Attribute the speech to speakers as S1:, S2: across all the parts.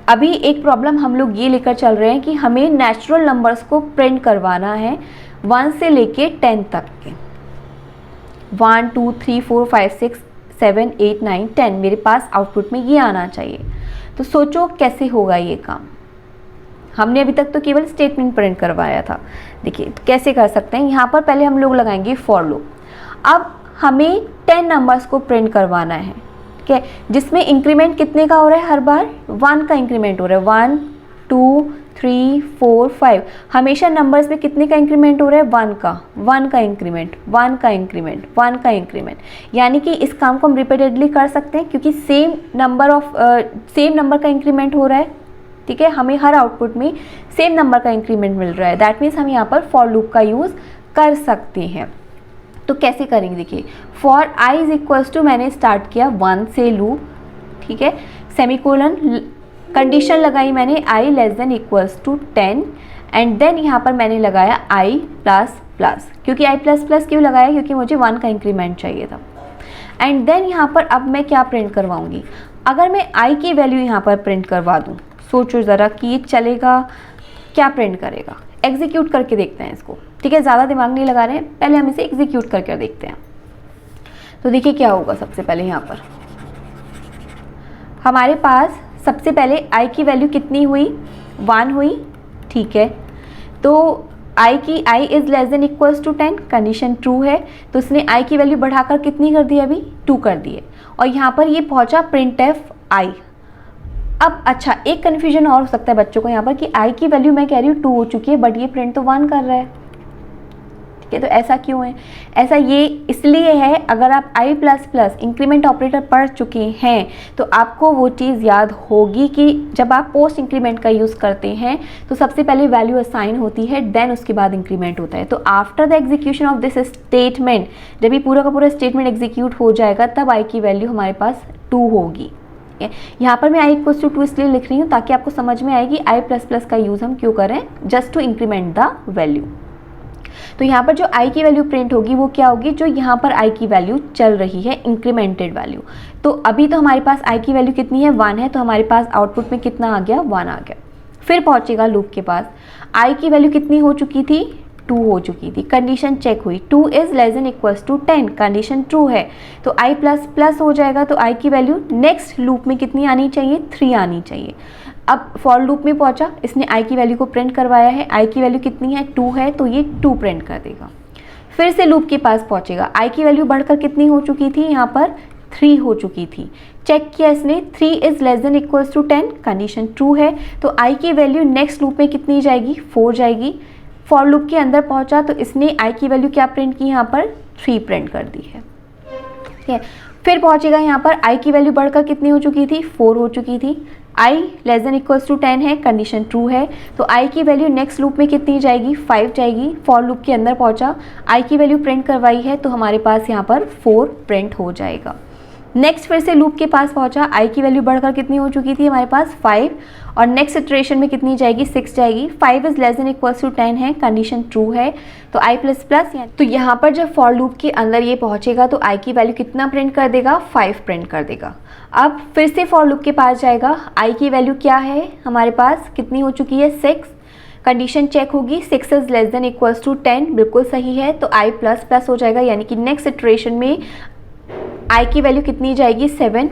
S1: अभी एक प्रॉब्लम हम लोग ये लेकर चल रहे हैं कि हमें नेचुरल नंबर्स को प्रिंट करवाना है 1 से लेके 10 तक के। 1 2 3 4 5 6 7 8 9 10 मेरे पास आउटपुट में ये आना चाहिए। तो सोचो कैसे होगा ये काम। हमने अभी तक तो केवल स्टेटमेंट प्रिंट करवाया था। देखिए कैसे कर सकते हैं। यहाँ पर पहले हम लोग लगाएंगे फॉर लूप। अब हमें 10 नंबर्स को प्रिंट करवाना है, ठीक है, जिसमें इंक्रीमेंट कितने का हो रहा है, हर बार 1 का इंक्रीमेंट हो रहा है। 1 2 3 4 5 हमेशा नंबर्स में कितने का इंक्रीमेंट हो रहा है, 1 का इंक्रीमेंट, 1 का इंक्रीमेंट, 1 का इंक्रीमेंट। यानी कि इस काम को हम रिपीटेडली कर सकते हैं क्योंकि सेम नंबर का इंक्रीमेंट हो रहा है, ठीक है, हमें हर आउटपुट में सेम नंबर का इंक्रीमेंट मिल रहा है। दैट मीन्स हम यहाँ पर फॉर लूप का यूज़ कर सकते हैं। तो कैसे करेंगे, देखिए for i is equals to, मैंने स्टार्ट किया 1 से लूप, ठीक है, सेमीकोलन, कंडीशन लगाई मैंने i less than equals to 10 and then यहाँ पर मैंने लगाया i प्लस प्लस। क्योंकि i प्लस प्लस क्यों लगाया, क्योंकि मुझे 1 का इंक्रीमेंट चाहिए था। एंड देन यहाँ पर अब मैं क्या प्रिंट करवाऊँगी, अगर मैं i की वैल्यू यहाँ पर प्रिंट करवा दूँ, सोचो ज़रा कि ये चलेगा, क्या प्रिंट करेगा। एग्जीक्यूट करके देखते हैं इसको, ठीक है, ज़्यादा दिमाग नहीं लगा रहे हैं, पहले हम इसे एग्जीक्यूट करके देखते हैं। तो देखिए क्या होगा। सबसे पहले यहाँ पर हमारे पास सबसे पहले i की वैल्यू कितनी हुई, 1 हुई, ठीक है। तो i is less than equals to 10, condition true है, तो इसने i की वैल्यू बढ़ाकर कितनी कर दी, अभी 2 कर दी है। और यहाँ पर ये पहुँचा printf i। अब अच्छा एक कन्फ्यूजन और हो सकता है बच्चों को यहाँ पर कि i की वैल्यू मैं कह रही हूँ 2 हो चुकी है बट ये प्रिंट तो 1 कर रहा है, ठीक है। तो ऐसा क्यों है, ऐसा ये इसलिए है, अगर आप i plus plus increment operator पढ़ चुके हैं तो आपको वो चीज़ याद होगी कि जब आप पोस्ट इंक्रीमेंट का यूज़ करते हैं तो सबसे पहले वैल्यू असाइन होती है, देन उसके बाद इंक्रीमेंट होता है। तो after the execution of this statement, जब ये पूरा का पूरा स्टेटमेंट एग्जीक्यूट हो जाएगा तब i की वैल्यू हमारे पास 2 होगी। यहाँ पर मैं i इक्वल्स टू 2 इसलिए लिख रही हूँ ताकि आपको समझ में आएगी i प्लस प्लस का यूज़ हम क्यों करें, just to increment the value. तो यहाँ पर जो i की वैल्यू प्रिंट होगी वो क्या होगी, जो यहाँ पर i की वैल्यू चल रही है, इंक्रीमेंटेड वैल्यू। तो अभी तो हमारे पास i की वैल्यू कितनी है, 1 है, तो हमारे पास आउटपुट में कितना आ गया, 1 आ गया। फिर पहुँचेगा लूप के पास, i की वैल्यू कितनी हो चुकी थी, 2 हो चुकी थी, कंडीशन चेक हुई, 2 is less than equals to 10, condition true है, तो i प्लस प्लस हो जाएगा। तो i की वैल्यू नेक्स्ट लूप में कितनी आनी चाहिए, 3 आनी चाहिए। अब फॉर लूप में पहुंचा, इसने i की वैल्यू को प्रिंट करवाया है, i की वैल्यू कितनी है, 2 है, तो ये 2 प्रिंट कर देगा। फिर से लूप के पास पहुंचेगा, i की वैल्यू बढ़कर कितनी हो चुकी थी, यहाँ पर 3 हो चुकी थी, चेक किया इसने, 3 is less than equals to 10, condition true है, तो i की वैल्यू नेक्स्ट लूप में कितनी जाएगी, 4 जाएगी। फॉर लूप के अंदर पहुंचा तो इसने i की वैल्यू क्या प्रिंट की, यहाँ पर 3 प्रिंट कर दी है, ठीक है। फिर पहुंचेगा यहाँ पर, i की वैल्यू बढ़कर कितनी हो चुकी थी, 4 हो चुकी थी, i less than equals to 10 है, कंडीशन ट्रू है, तो i की वैल्यू नेक्स्ट लूप में कितनी जाएगी, 5 जाएगी। फॉर लूप के अंदर पहुंचा, i की वैल्यू प्रिंट करवाई है, तो हमारे पास यहाँ पर 4 प्रिंट हो जाएगा। नेक्स्ट फिर से लूप के पास पहुंचा, i की वैल्यू बढ़कर कितनी हो चुकी थी, हमारे पास 5, और नेक्स्ट इटरेशन में कितनी जाएगी, 6 जाएगी। 5 is less than equals to 10 है, कंडीशन ट्रू है, तो i प्लस प्लस। तो यहाँ पर जब फॉर लूप के अंदर ये पहुँचेगा तो i की वैल्यू कितना प्रिंट कर देगा, 5 प्रिंट कर देगा। अब फिर से फॉर लूप के पास जाएगा, i की वैल्यू क्या है, हमारे पास कितनी हो चुकी है, 6, कंडीशन चेक होगी, 6 is less than equals to 10, बिल्कुल सही है, तो i प्लस प्लस हो जाएगा, यानी कि नेक्स्ट इटरेशन में i की वैल्यू कितनी जाएगी, 7,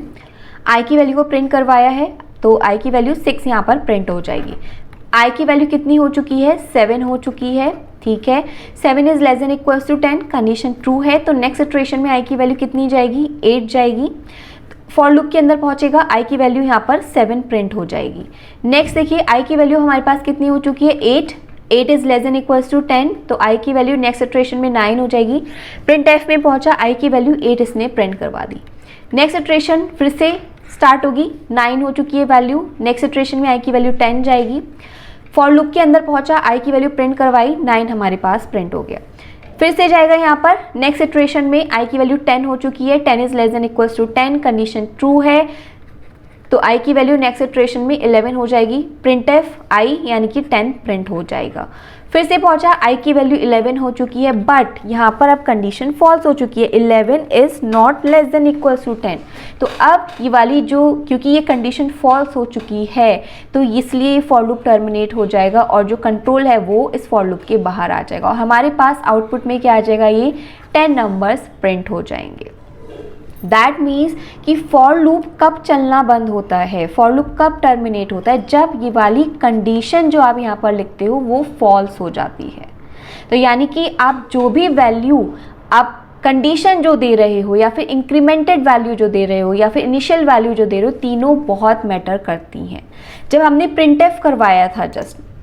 S1: i की वैल्यू को प्रिंट करवाया है तो i की वैल्यू 6 यहाँ पर प्रिंट हो जाएगी। i की वैल्यू कितनी हो चुकी है, 7 हो चुकी है, ठीक है। 7 is less than equals to 10, condition true है, तो नेक्स्ट इटरेशन में i की वैल्यू कितनी जाएगी, 8 जाएगी। फॉर लूप के अंदर पहुंचेगा, i की वैल्यू यहाँ पर 7 प्रिंट हो जाएगी। नेक्स्ट देखिए, i की वैल्यू हमारे पास कितनी हो चुकी है, 8 is less than equals to 10, तो i की वैल्यू नेक्स्ट इटरेशन में 9 हो जाएगी। प्रिंट एफ में पहुंचा, i की वैल्यू 8 इसने प्रिंट करवा दी। नेक्स्ट इटरेशन फिर से स्टार्ट होगी, 9 हो चुकी है वैल्यू, नेक्स्ट इटरेशन में i की वैल्यू 10 जाएगी। फॉर लूप के अंदर पहुंचा, i की वैल्यू प्रिंट करवाई, 9 हमारे पास प्रिंट हो गया। फिर से जाएगा यहाँ पर, नेक्स्ट इटरेशन में i की वैल्यू 10 हो चुकी है, 10 is less than equals to 10, condition true है, तो i की वैल्यू नेक्स्ट इटरेशन में 11 हो जाएगी, प्रिंट एफ i यानी कि 10 प्रिंट हो जाएगा। फिर से पहुंचा, i की वैल्यू 11 हो चुकी है, बट यहाँ पर अब कंडीशन फॉल्स हो चुकी है, 11 is not less than equals to 10। तो अब ये वाली जो, क्योंकि ये कंडीशन फॉल्स हो चुकी है तो इसलिए फॉर लूप टर्मिनेट हो जाएगा और जो कंट्रोल है वो इस फॉर लूप के बाहर आ जाएगा और हमारे पास आउटपुट में क्या आ जाएगा, ये 10 नंबर्स प्रिंट हो जाएंगे। दैट मीन्स कि फॉर लूप कब चलना बंद होता है, फॉर लूप कब टर्मिनेट होता है, जब ये वाली कंडीशन जो आप यहाँ पर लिखते हो वो फॉल्स हो जाती है। तो यानी कि आप जो भी वैल्यू आप कंडीशन जो दे रहे हो या फिर इंक्रीमेंटेड वैल्यू जो दे रहे हो या फिर इनिशियल वैल्यू जो दे रहे हो, तीनों बहुत मैटर करती हैं। जब हमने प्रिंट एफ करवाया था,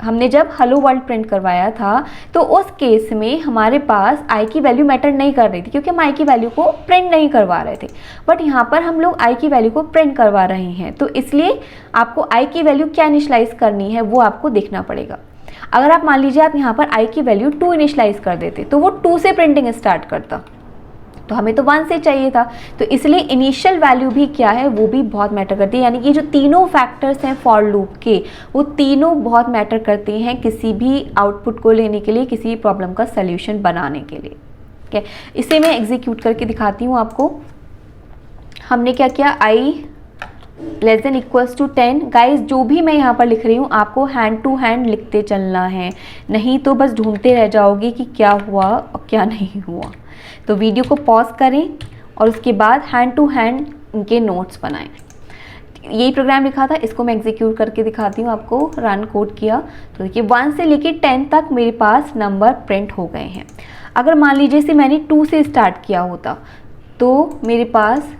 S1: हमने जब हेलो वर्ल्ड प्रिंट करवाया था तो उस केस में हमारे पास i की वैल्यू मैटर नहीं कर रही थी क्योंकि हम i की वैल्यू को प्रिंट नहीं करवा रहे थे, बट यहाँ पर हम लोग i की वैल्यू को प्रिंट करवा रहे हैं। तो इसलिए आपको i की वैल्यू क्या इनिशियलाइज करनी है वो आपको देखना पड़ेगा। अगर आप मान लीजिए आप यहाँ पर i की वैल्यू 2 इनिशियलाइज कर देते तो वो 2 से प्रिंटिंग स्टार्ट करता, तो हमें तो 1 से चाहिए था। तो इसलिए इनिशियल वैल्यू भी क्या है वो भी बहुत मैटर करती है, यानी कि जो तीनों फैक्टर्स हैं फॉर लूप के वो तीनों बहुत मैटर करते हैं किसी भी आउटपुट को लेने के लिए, किसी भी प्रॉब्लम का सल्यूशन बनाने के लिए। ठीक है, इसे मैं एग्जीक्यूट करके दिखाती हूँ आपको। हमने क्या किया, i less than equals to 10। Guys जो भी मैं यहाँ पर लिख रही हूँ आपको हैंड टू हैंड लिखते चलना है, नहीं तो बस ढूंढते रह जाओगे कि क्या हुआ और क्या नहीं हुआ। तो वीडियो को पॉज करें और उसके बाद हैंड टू हैंड इनके नोट्स बनाएं। यही प्रोग्राम लिखा था, इसको मैं एग्जीक्यूट करके दिखाती हूँ आपको। रन कोड किया तो देखिए 1 से लेके 10 तक मेरे पास नंबर प्रिंट हो गए हैं। अगर मान लीजिए से मैंने 2 से स्टार्ट किया होता तो मेरे पास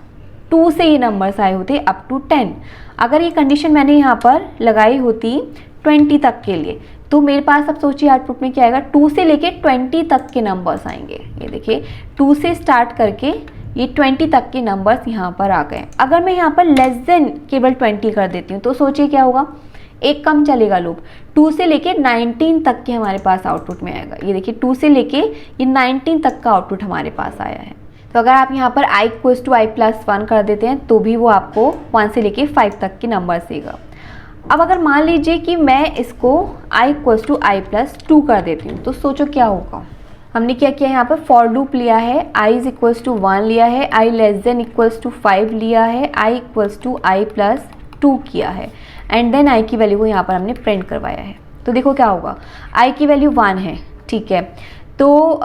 S1: 2 से ये नंबर्स आए होते अप टू 10। अगर ये कंडीशन मैंने यहाँ पर लगाई होती 20 तक के लिए तो मेरे पास, अब सोचिए आउटपुट में क्या आएगा, 2 से लेके 20 तक के नंबर्स आएंगे। ये देखिए 2 से स्टार्ट करके ये 20 तक के नंबर्स यहाँ पर आ गए। अगर मैं यहाँ पर लेस देन केवल 20 कर देती हूँ तो सोचिए क्या होगा, एक कम चलेगा लूप, 2 से लेके 19 तक के हमारे पास आउटपुट में आएगा। ये देखिए 2 से लेके ये 19 तक का आउटपुट हमारे पास आया है। तो अगर आप यहाँ पर i इक्वल्स टू i+1 कर देते हैं तो भी वो आपको 1 से लेके 5 तक के नंबर्स देगा। अब अगर मान लीजिए कि मैं इसको i इक्वल्स टू i+2 कर देती हूँ तो सोचो क्या होगा। हमने क्या किया, यहाँ पर फॉर लूप लिया है, i इज इक्वल्स टू 1 लिया है, i less than equals to 5 लिया है, i इक्वल्स टू i+2 किया है एंड देन i की वैल्यू को यहाँ पर हमने प्रिंट करवाया है। तो देखो क्या होगा, i की वैल्यू 1 है, ठीक है, तो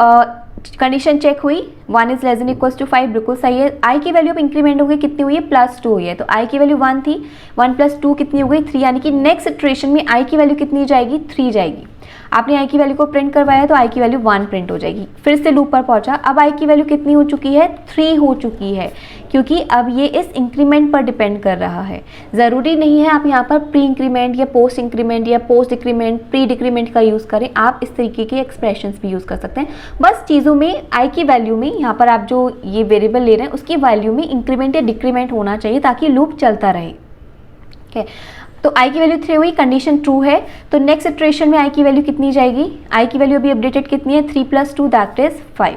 S1: कंडीशन चेक हुई, 1 is less than equals to 5, बिल्कुल सही है। i की वैल्यू अब इंक्रीमेंट हो गई, कितनी हुई है, +2 हुई है। तो i की वैल्यू 1 थी, 1 + 2 कितनी हो गई, 3, यानी कि नेक्स्ट इटरेशन में i की वैल्यू कितनी जाएगी, 3 जाएगी। आपने i की वैल्यू को प्रिंट करवाया तो i की वैल्यू 1 प्रिंट हो जाएगी। फिर से लूप पर पहुंचा, अब i की वैल्यू कितनी हो चुकी है, 3 हो चुकी है, क्योंकि अब ये इस इंक्रीमेंट पर डिपेंड कर रहा है। ज़रूरी नहीं है आप यहाँ पर प्री इंक्रीमेंट या पोस्ट इंक्रीमेंट या पोस्ट डिक्रीमेंट, प्री डिक्रीमेंट का यूज़ करें, आप इस तरीके के एक्सप्रेशंस भी यूज़ कर सकते हैं। बस चीज़ों में i की वैल्यू में, यहाँ पर आप जो ये वेरिएबल ले रहे हैं उसकी वैल्यू में इंक्रीमेंट या डिक्रीमेंट होना चाहिए ताकि लूप चलता रहे। ठीक है, तो i की वैल्यू 3 हुई, कंडीशन ट्रू है, तो नेक्स्ट इटरेशन में i की वैल्यू कितनी जाएगी, i की वैल्यू अभी अपडेटेड कितनी है, 3 + 2 दैट इज 5।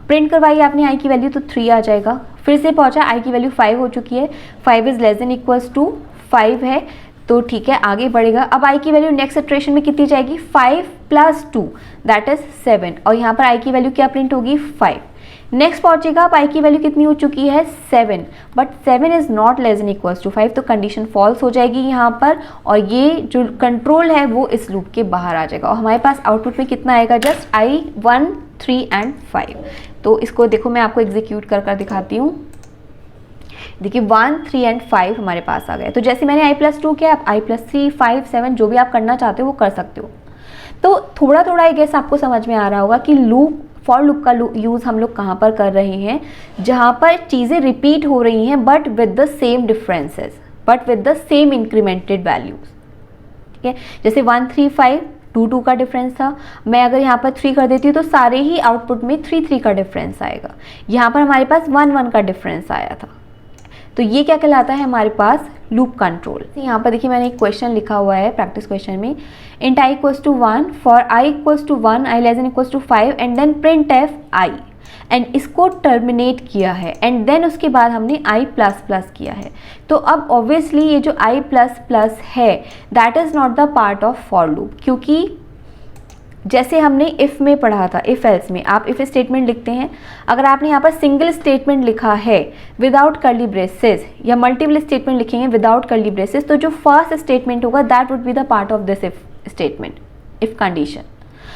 S1: प्रिंट करवाई आपने i की वैल्यू तो 3 आ जाएगा। फिर से पहुंचा, i की वैल्यू 5 हो चुकी है, 5 is less than equals to 5 है, तो ठीक है आगे बढ़ेगा। अब i की वैल्यू नेक्स्ट इटरेशन में कितनी जाएगी, 5 + 2 दैट इज 7, और यहाँ पर i की वैल्यू क्या प्रिंट होगी, 5। नेक्स्ट पहुंचेगा, अब i की वैल्यू कितनी हो चुकी है, 7, but 7 is not less than equals to 5, तो कंडीशन फॉल्स हो जाएगी यहाँ पर और ये जो कंट्रोल है वो इस लूप के बाहर आ जाएगा और हमारे पास आउटपुट में कितना आएगा, जस्ट i 1 3 एंड 5। तो इसको देखो मैं आपको एग्जीक्यूट कर दिखाती हूँ। देखिए 1 3 एंड 5 हमारे पास आ गया। तो जैसे मैंने i+2 किया, आप i+3 5 7 जो भी आप करना चाहते हो वो कर सकते हो। तो थोड़ा थोड़ा आई गेस आपको समझ में आ रहा होगा कि लूप, फॉर लूप का यूज़ हम लोग कहाँ पर कर रहे हैं, जहाँ पर चीज़ें रिपीट हो रही हैं but with the same differences, but with the same incremented values. ठीक है, जैसे 1 3 5 2 2 का डिफरेंस था, मैं अगर यहाँ पर 3 कर देती हूँ तो सारे ही आउटपुट में 3 3 का डिफरेंस आएगा। यहाँ पर हमारे पास 1 1 का डिफरेंस आया था, तो ये क्या कहलाता है हमारे पास लूप कंट्रोल। यहाँ पर देखिए मैंने एक क्वेश्चन लिखा हुआ है प्रैक्टिस क्वेश्चन में, int i equals to 1 for i equals to 1, i less than equals to 5 and then print f i। And इसको टर्मिनेट किया है एंड देन उसके बाद हमने आई प्लस प्लस किया है। तो अब ऑब्वियसली ये जो आई प्लस प्लस है that is not the part of for loop, क्योंकि जैसे हमने इफ़ में पढ़ा था, इफ़ एल्स में आप इफ़ स्टेटमेंट लिखते हैं, अगर आपने यहाँ पर सिंगल स्टेटमेंट लिखा है विदाउट कर्ली ब्रेसेस या मल्टीपल स्टेटमेंट लिखेंगे विदाउट कर्ली ब्रेसेस, तो जो फर्स्ट स्टेटमेंट होगा that would be the part of this if statement, if condition.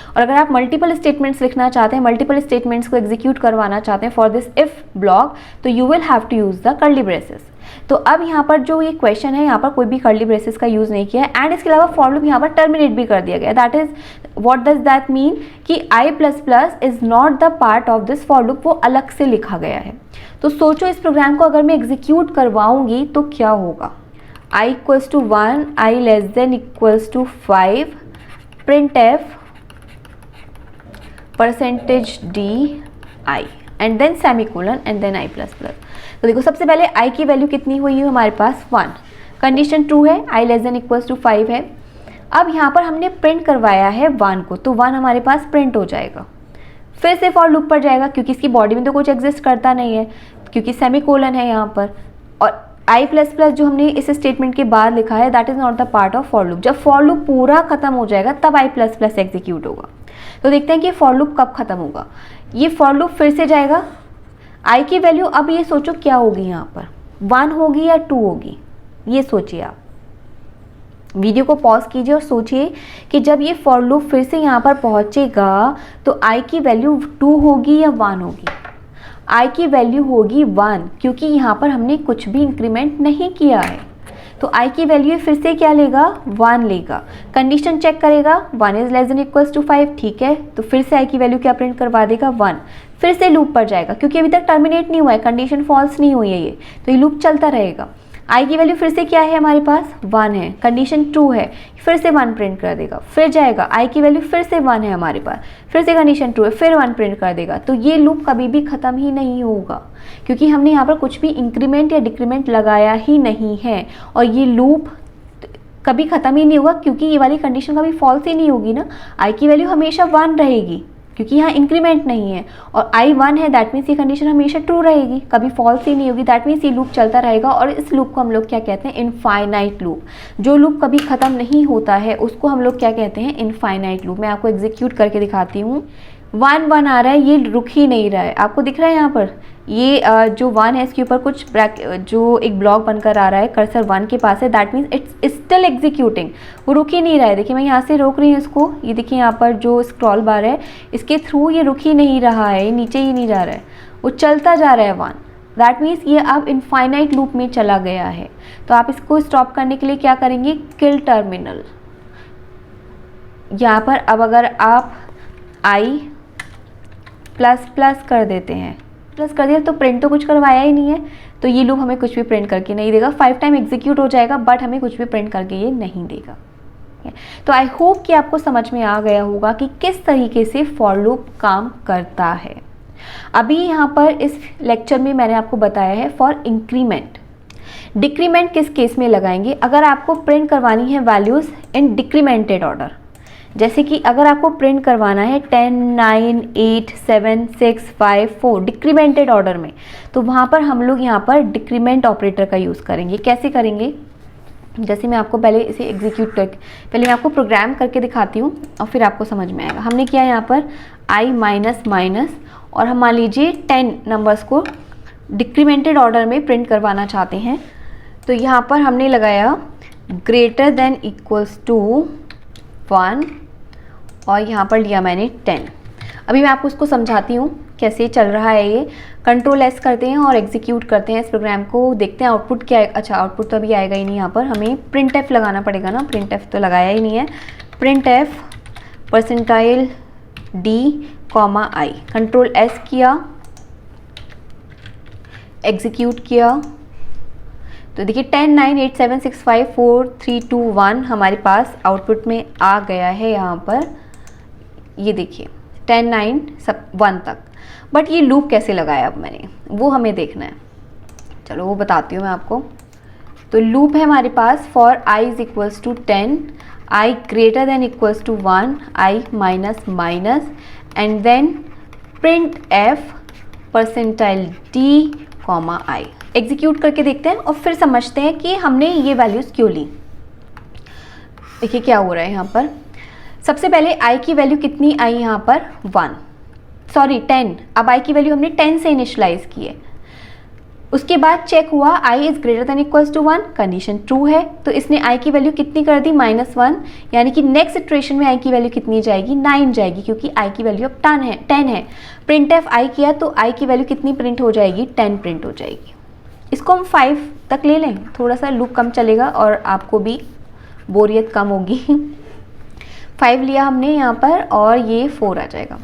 S1: और अगर आप मल्टीपल स्टेटमेंट्स लिखना चाहते हैं, मल्टीपल स्टेटमेंट्स को एग्जीक्यूट करवाना चाहते हैं फॉर दिस इफ ब्लॉक, तो you will have to use the curly braces. तो अब यहाँ पर जो ये क्वेश्चन है, यहाँ पर कोई भी कर्ली ब्रेसेस का यूज़ नहीं किया है एंड इसके अलावा फॉर लूप यहाँ पर टर्मिनेट भी कर दिया गया। That is what does that mean कि I plus plus is not the part of this for loop, वो अलग से लिखा गया है। तो सोचो इस प्रोग्राम को अगर मैं एग्जीक्यूट करवाऊंगी तो क्या होगा। I equals to 1, I less than equals to 5, print F percentage D I and then semicolon and then I plus plus. तो देखो सबसे पहले i की वैल्यू कितनी हुई है हमारे पास 1, कंडीशन ट्रू है, i less than equals to 5 है। अब यहाँ पर हमने प्रिंट करवाया है 1 को, तो 1 हमारे पास प्रिंट हो जाएगा। फिर से फॉर लूप पर जाएगा क्योंकि इसकी बॉडी में तो कुछ एग्जिस्ट करता नहीं है, क्योंकि सेमीकोलन है यहाँ पर। और i प्लस प्लस जो हमने इस स्टेटमेंट के बाद लिखा है that is not the part of for loop. जब फॉर लूप पूरा खत्म हो जाएगा तब i प्लस प्लस एग्जीक्यूट होगा। तो देखते हैं कि फॉर लूप कब खत्म होगा। ये फॉर लूप फिर से जाएगा, i की वैल्यू अब ये सोचो क्या होगी, यहाँ पर 1 होगी या 2 होगी, ये सोचिए आप। वीडियो को पॉज कीजिए और सोचिए कि जब ये फॉर लूप फिर से यहाँ पर पहुँचेगा तो i की वैल्यू 2 होगी या 1 होगी। i की वैल्यू होगी 1, क्योंकि यहाँ पर हमने कुछ भी इंक्रीमेंट नहीं किया है। तो i की वैल्यू फिर से क्या लेगा, 1 लेगा। कंडीशन चेक करेगा, 1 is less than equals to 5, ठीक है। तो फिर से i की वैल्यू क्या प्रिंट करवा देगा, 1। फिर से लूप पर जाएगा क्योंकि अभी तक टर्मिनेट नहीं हुआ है, कंडीशन फॉल्स नहीं हुई है ये, तो ये लूप चलता रहेगा। i की वैल्यू फिर से क्या है हमारे पास, 1 है, कंडीशन ट्रू है, फिर से 1 प्रिंट कर देगा। फिर जाएगा, i की वैल्यू फिर से 1 है हमारे पास, फिर से कंडीशन ट्रू है, फिर 1 प्रिंट कर देगा। तो ये लूप कभी भी ख़त्म ही नहीं होगा क्योंकि हमने यहाँ पर कुछ भी इंक्रीमेंट या डिक्रीमेंट लगाया ही नहीं है। और ये लूप कभी ख़त्म ही नहीं होगा क्योंकि ये वाली कंडीशन कभी फॉल्स ही नहीं होगी ना। i की वैल्यू हमेशा 1 रहेगी क्योंकि यहाँ इंक्रीमेंट नहीं है, और i 1 है, दैट मीन्स ये कंडीशन हमेशा ट्रू रहेगी, कभी फॉल्स ही नहीं होगी। दैट मीन्स ये लूप चलता रहेगा। और इस लूप को हम लोग क्या कहते हैं, इनफाइनाइट लूप। जो लूप कभी ख़त्म नहीं होता है उसको हम लोग क्या कहते हैं, इनफाइनाइट लूप। मैं आपको एग्जीक्यूट करके दिखाती हूँ। 1 1 आ रहा है, ये रुक ही नहीं रहा है, आपको दिख रहा है यहाँ पर ये जो 1 है इसके ऊपर कुछ जो एक ब्लॉक बनकर आ रहा है, कर्सर 1 के पास है, that means it's still executing, वो रुक ही नहीं रहा है। देखिए मैं यहाँ से रोक रही हूँ इसको, ये देखिए यहाँ पर जो स्क्रॉल बार है इसके थ्रू ये रुक ही नहीं रहा है, ये नीचे ही नहीं जा रहा है, वो चलता जा रहा है 1। दैट मीन्स ये अब इनफाइनाइट लूप में चला गया है। तो आप इसको स्टॉप करने के लिए क्या करेंगे, किल टर्मिनल। यहाँ पर अब अगर आप i प्लस प्लस कर देते हैं, प्लस कर दिया तो प्रिंट तो कुछ करवाया ही नहीं है, तो ये लूप हमें कुछ भी प्रिंट करके नहीं देगा। 5 टाइम एग्जीक्यूट हो जाएगा बट हमें कुछ भी प्रिंट करके ये नहीं देगा। तो आई होप कि आपको समझ में आ गया होगा कि किस तरीके से फॉर लूप काम करता है। अभी यहाँ पर इस लेक्चर में मैंने आपको बताया है फॉर इंक्रीमेंट। डिक्रीमेंट किस केस में लगाएंगे, अगर आपको प्रिंट करवानी है वैल्यूज़ इन डिक्रीमेंटेड ऑर्डर, जैसे कि अगर आपको प्रिंट करवाना है 10 9 8 7 6 5 4 डिक्रीमेंटेड ऑर्डर में, तो वहाँ पर हम लोग यहाँ पर डिक्रीमेंट ऑपरेटर का यूज़ करेंगे। कैसे करेंगे, जैसे मैं आपको पहले इसे एग्जीक्यूट करके, पहले मैं आपको प्रोग्राम करके दिखाती हूँ और फिर आपको समझ में आएगा। हमने किया यहाँ पर i माइनस माइनस, और हम मान लीजिए 10 नंबर्स को डिक्रीमेंटेड ऑर्डर में प्रिंट करवाना चाहते हैं, तो यहाँ पर हमने लगाया ग्रेटर देन इक्वल्स टू 1 और यहाँ पर लिया मैंने 10। अभी मैं आपको उसको समझाती हूँ कैसे चल रहा है ये। कंट्रोल एस करते हैं और एग्जीक्यूट करते हैं इस प्रोग्राम को, देखते हैं आउटपुट क्या है। अच्छा आउटपुट तो अभी आएगा ही नहीं, यहाँ पर हमें प्रिंट एफ लगाना पड़ेगा ना, प्रिंट एफ तो लगाया ही नहीं है। Print F percentile D comma I, control S किया, एग्जीक्यूट किया, तो देखिए 10 9 8 7 6 5 4 3 2 1 हमारे पास आउटपुट में आ गया है। यहाँ पर ये देखिए 10 9 सब 1 तक, बट ये लूप कैसे लगाया अब मैंने, वो हमें देखना है। चलो वो बताती हूँ मैं आपको। तो लूप है हमारे पास for i is equals to 10, i greater than equals to 1, i minus minus, and then print f percentile D comma I. Execute करके देखते हैं और फिर समझते हैं कि हमने ये वैल्यूज़ क्यों ली। देखिए क्या हो रहा है यहाँ पर। सबसे पहले आई की वैल्यू कितनी आई यहाँ पर 10। अब आई की वैल्यू हमने 10 से इनिशलाइज की है। उसके बाद चेक हुआ i is greater than equals to 1, condition true है, तो इसने आई की वैल्यू कितनी कर दी -1, यानी कि नेक्स्ट इटरेशन में आई की वैल्यू कितनी जाएगी 9 जाएगी, क्योंकि आई की वैल्यू अब 10 है। प्रिंट एफ आई किया तो आई की वैल्यू कितनी प्रिंट हो जाएगी 10 प्रिंट हो जाएगी। इसको हम 5 तक ले लें, थोड़ा सा लूप कम चलेगा और आपको भी बोरियत कम होगी। 5 लिया हमने यहाँ पर और ये 4 आ जाएगा,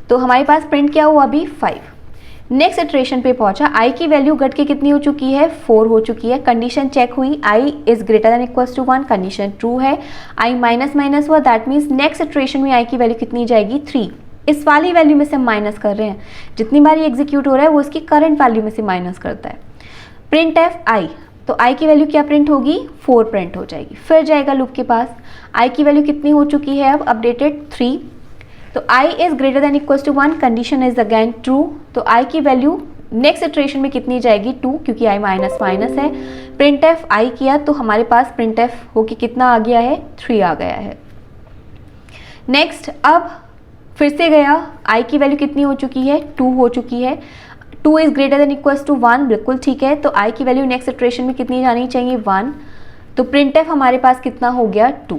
S1: तो हमारे पास प्रिंट क्या हुआ अभी 5। नेक्स्ट इटरेशन पे पहुंचा, आई की वैल्यू घट के कितनी हो चुकी है 4 हो चुकी है। कंडीशन चेक हुई, i is greater than equals to 1, condition true है। आई माइनस माइनस हुआ, दैट मीन्स नेक्स्ट इटरेशन में आई की वैल्यू कितनी जाएगी 3। इस वाली वैल्यू में से हम माइनस कर रहे हैं, जितनी बार ये एग्जीक्यूट हो रहा है वो इसकी करंट वैल्यू में से माइनस करता है। प्रिंट एफ आई, तो आई की वैल्यू क्या प्रिंट होगी 4 प्रिंट हो जाएगी। फिर जाएगा लूप के पास, आई की वैल्यू कितनी हो चुकी है अब अपडेटेड 3, तो i is greater than equals to 1, condition is again true, तो i की वैल्यू नेक्स्ट इटरेशन में कितनी जाएगी 2, क्योंकि i माइनस माइनस है। प्रिंट एफ आई किया तो हमारे पास प्रिंट एफ होके कितना आ गया है 3 आ गया है। नेक्स्ट अब फिर से गया, i की वैल्यू कितनी हो चुकी है 2 हो चुकी है। 2 is greater than equals to 1, बिल्कुल ठीक है, तो i की वैल्यू नेक्स्ट इटरेशन में कितनी जानी चाहिए 1, तो प्रिंट एफ हमारे पास कितना हो गया 2।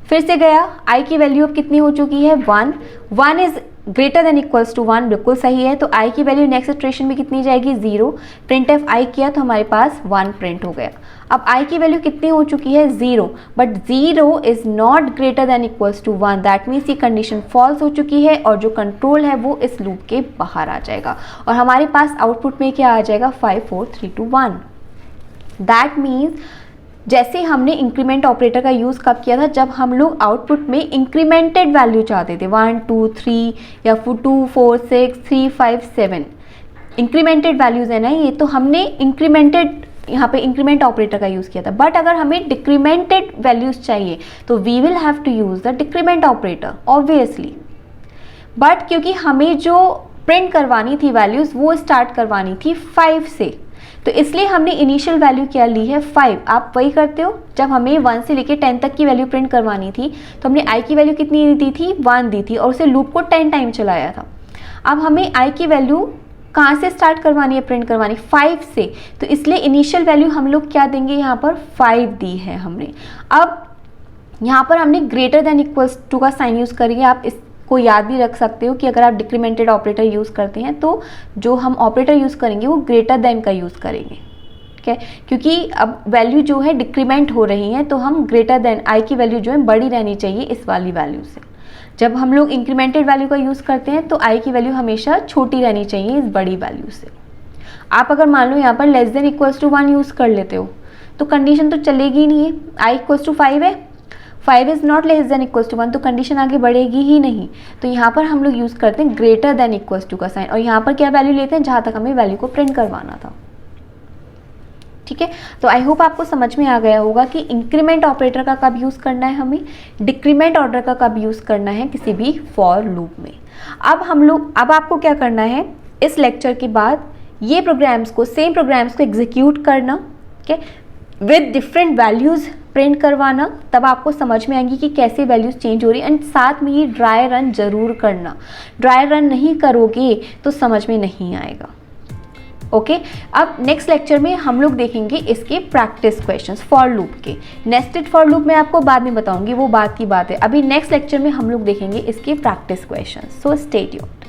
S1: फिर से गया, i की वैल्यू अब कितनी हो चुकी है 1 is greater than equals to 1, बिल्कुल सही है, तो i की वैल्यू नेक्स्ट इटरेशन में कितनी जाएगी 0। प्रिंट एफ आई किया तो हमारे पास 1 प्रिंट हो गया। अब i की वैल्यू कितनी हो चुकी है 0, but 0 is not greater than equals to 1, that means ये कंडीशन फॉल्स हो चुकी है और जो कंट्रोल है वो इस लूप के बाहर आ जाएगा और हमारे पास आउटपुट में क्या आ जाएगा 5 4 3 2 1। दैट मीन्स जैसे हमने इंक्रीमेंट ऑपरेटर का यूज़ कब किया था, जब हम लोग आउटपुट में इंक्रीमेंटेड वैल्यू चाहते थे 1 2 3 या 2 4 6 3 5 7 इंक्रीमेंटेड वैल्यूज़ है ना ये, तो हमने इंक्रीमेंटेड यहाँ पे इंक्रीमेंट ऑपरेटर का यूज़ किया था। बट अगर हमें डिक्रीमेंटेड वैल्यूज़ चाहिए तो we will have to use the decrement operator obviously. But क्योंकि हमें जो प्रिंट करवानी थी वैल्यूज़ वो स्टार्ट करवानी थी 5 से, तो इसलिए हमने इनिशियल वैल्यू क्या ली है 5। आप वही करते हो, जब हमें 1 से लेके 10 तक की वैल्यू प्रिंट करवानी थी तो हमने i की वैल्यू कितनी दी थी 1 दी थी और उसे लूप को 10 टाइम चलाया था। अब हमें i की वैल्यू कहाँ से स्टार्ट करवानी है प्रिंट करवानी 5 से, तो इसलिए इनिशियल वैल्यू हम लोग क्या देंगे यहाँ पर 5 दी है हमने। अब यहाँ पर हमने ग्रेटर देन इक्वल्स टू का साइन यूज़ करेंगे। आप इसको याद भी रख सकते हो कि अगर आप डिक्रीमेंटेड ऑपरेटर यूज़ करते हैं तो जो हम ऑपरेटर यूज़ करेंगे वो ग्रेटर देन का यूज़ करेंगे, ठीक है, क्योंकि अब वैल्यू जो है डिक्रीमेंट हो रही है तो हम ग्रेटर देन i की वैल्यू जो है बड़ी रहनी चाहिए इस वाली वैल्यू से। जब हम लोग इंक्रीमेंटेड वैल्यू का यूज़ करते हैं तो i की वैल्यू हमेशा छोटी रहनी चाहिए इस बड़ी वैल्यू से। आप अगर मान लो यहाँ पर less than equals to 1 use कर लेते हो तो कंडीशन तो चलेगी नहीं है, i इक्वल्स टू 5 है, 5 is not less than equals to 1, तो कंडीशन आगे बढ़ेगी ही नहीं। तो यहाँ पर हम लोग यूज़ करते हैं ग्रेटर देन इक्वल्स टू का साइन और यहाँ पर क्या वैल्यू लेते हैं जहाँ तक हमें वैल्यू को प्रिंट करवाना था, ठीक है। तो आई होप आपको समझ में आ गया होगा कि इंक्रीमेंट ऑपरेटर का कब यूज़ करना है, हमें डिक्रीमेंट ऑर्डर का कब यूज़ करना है किसी भी फॉर लूप में। अब आपको क्या करना है, इस लेक्चर के बाद ये प्रोग्राम्स को सेम प्रोग्राम्स को एग्जीक्यूट करना, ठीक है, विद डिफरेंट वैल्यूज़ प्रिंट करवाना, तब आपको समझ में आएंगी कि कैसे वैल्यूज़ चेंज हो रही है। एंड साथ में ये ड्राई रन ज़रूर करना, ड्राई रन नहीं करोगे तो समझ में नहीं आएगा, ओके। अब नेक्स्ट लेक्चर में हम लोग देखेंगे इसके प्रैक्टिस क्वेश्चंस फॉर लूप के। नेस्टेड फॉर लूप मैं आपको बाद में बताऊंगी, वो बात की बात है। अभी नेक्स्ट लेक्चर में हम लोग देखेंगे इसके practice questions, so stay tuned.